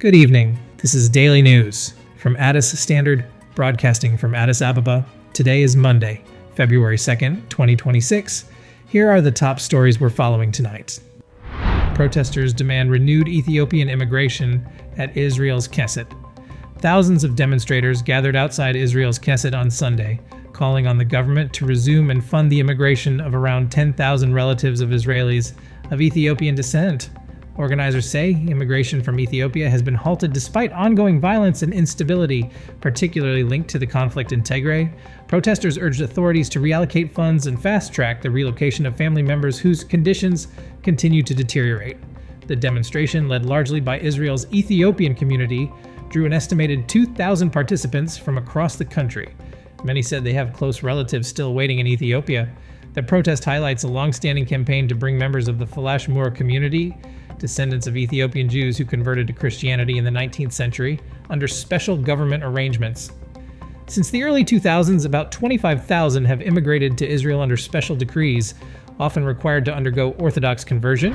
Good evening. This is Daily News from Addis Standard, broadcasting from Addis Ababa. Today is Monday, February 2nd, 2026. Here are the top stories we're following tonight. Protesters demand renewed Ethiopian immigration at Israel's Knesset. Thousands of demonstrators gathered outside Israel's Knesset on Sunday, calling on the government to resume and fund the immigration of around 10,000 relatives of Israelis of Ethiopian descent. Organizers say immigration from Ethiopia has been halted despite ongoing violence and instability, particularly linked to the conflict in Tigray. Protesters urged authorities to reallocate funds and fast-track the relocation of family members whose conditions continue to deteriorate. The demonstration, led largely by Israel's Ethiopian community, drew an estimated 2,000 participants from across the country. Many said they have close relatives still waiting in Ethiopia. The protest highlights a long-standing campaign to bring members of the Falashmur community, descendants of Ethiopian Jews who converted to Christianity in the 19th century, under special government arrangements. Since the early 2000s, about 25,000 have immigrated to Israel under special decrees, often required to undergo Orthodox conversion.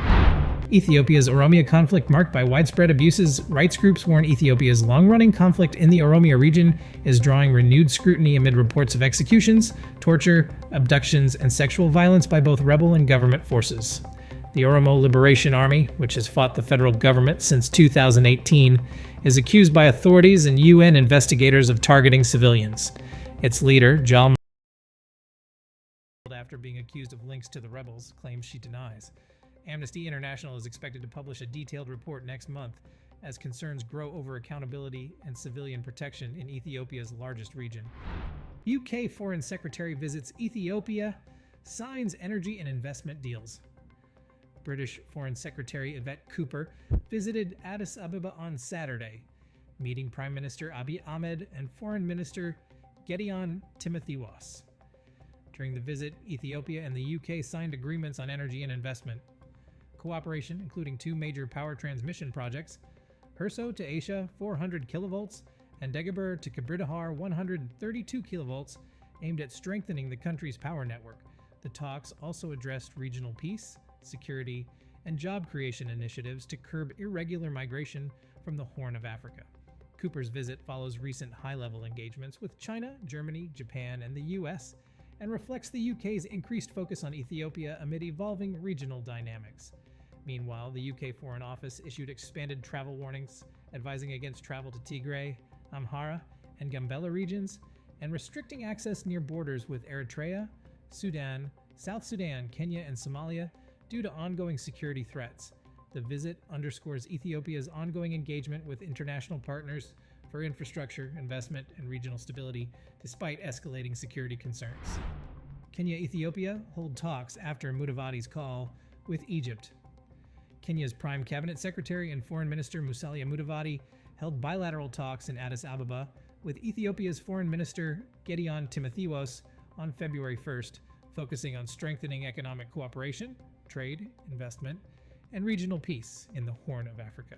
Ethiopia's Oromia Conflict, marked by widespread abuses, rights groups warn Ethiopia's long-running conflict in the Oromia region is drawing renewed scrutiny amid reports of executions, torture, abductions, and sexual violence by both rebel and government forces. The Oromo Liberation Army, which has fought the federal government since 2018, is accused by authorities and UN investigators of targeting civilians. Its leader, Jal, after being accused of links to the rebels, claims she denies. Amnesty International is expected to publish a detailed report next month as concerns grow over accountability and civilian protection in Ethiopia's largest region. UK Foreign Secretary visits Ethiopia, signs energy and investment deals. British Foreign Secretary Yvette Cooper visited Addis Ababa on Saturday, meeting Prime Minister Abiy Ahmed and Foreign Minister Gideon Timotheos. During the visit, Ethiopia and the UK signed agreements on energy and investment cooperation, including two major power transmission projects, Herso to Asia 400 kilovolts and Dagobur to Kabridahar 132 kilovolts, aimed at strengthening the country's power network. The talks also addressed regional peace, security, and job creation initiatives to curb irregular migration from the Horn of Africa. Cooper's visit follows recent high-level engagements with China, Germany, Japan, and the US, and reflects the UK's increased focus on Ethiopia amid evolving regional dynamics. Meanwhile, the UK Foreign Office issued expanded travel warnings, advising against travel to Tigray, Amhara, and Gambela regions, and restricting access near borders with Eritrea, Sudan, South Sudan, Kenya, and Somalia due to ongoing security threats. The visit underscores Ethiopia's ongoing engagement with international partners for infrastructure, investment, and regional stability, despite escalating security concerns. Kenya-Ethiopia hold talks after Mudavadi's call with Egypt. Kenya's Prime Cabinet Secretary and Foreign Minister Musalia Mudavadi held bilateral talks in Addis Ababa with Ethiopia's Foreign Minister Gideon Timotheos on February 1st, focusing on strengthening economic cooperation, trade, investment, and regional peace in the Horn of Africa.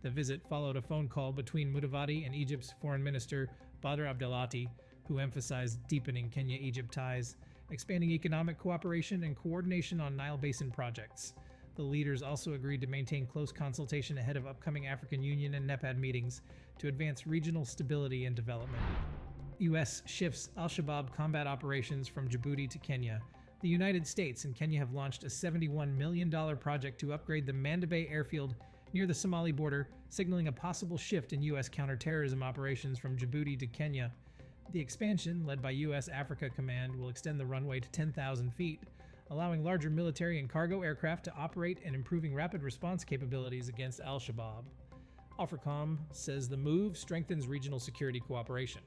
The visit followed a phone call between Mudavadi and Egypt's Foreign Minister Badr Abdelati, who emphasized deepening Kenya-Egypt ties, expanding economic cooperation, and coordination on Nile Basin projects. The leaders also agreed to maintain close consultation ahead of upcoming African Union and NEPAD meetings to advance regional stability and development. U.S. shifts Al-Shabaab combat operations from Djibouti to Kenya. The United States and Kenya have launched a $71 million project to upgrade the Manda Bay airfield near the Somali border, signaling a possible shift in U.S. counterterrorism operations from Djibouti to Kenya. The expansion, led by U.S. Africa Command, will extend the runway to 10,000 feet, allowing larger military and cargo aircraft to operate and improving rapid response capabilities against Al-Shabaab. Africom says the move strengthens regional security cooperation.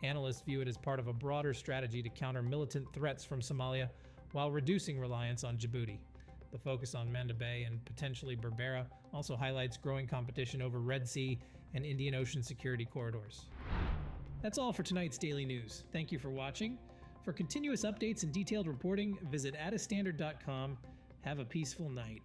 Analysts view it as part of a broader strategy to counter militant threats from Somalia while reducing reliance on Djibouti. The focus on Manda Bay and potentially Berbera also highlights growing competition over Red Sea and Indian Ocean security corridors. That's all for tonight's Daily News. Thank you for watching. For continuous updates and detailed reporting, visit addisstandard.com. Have a peaceful night.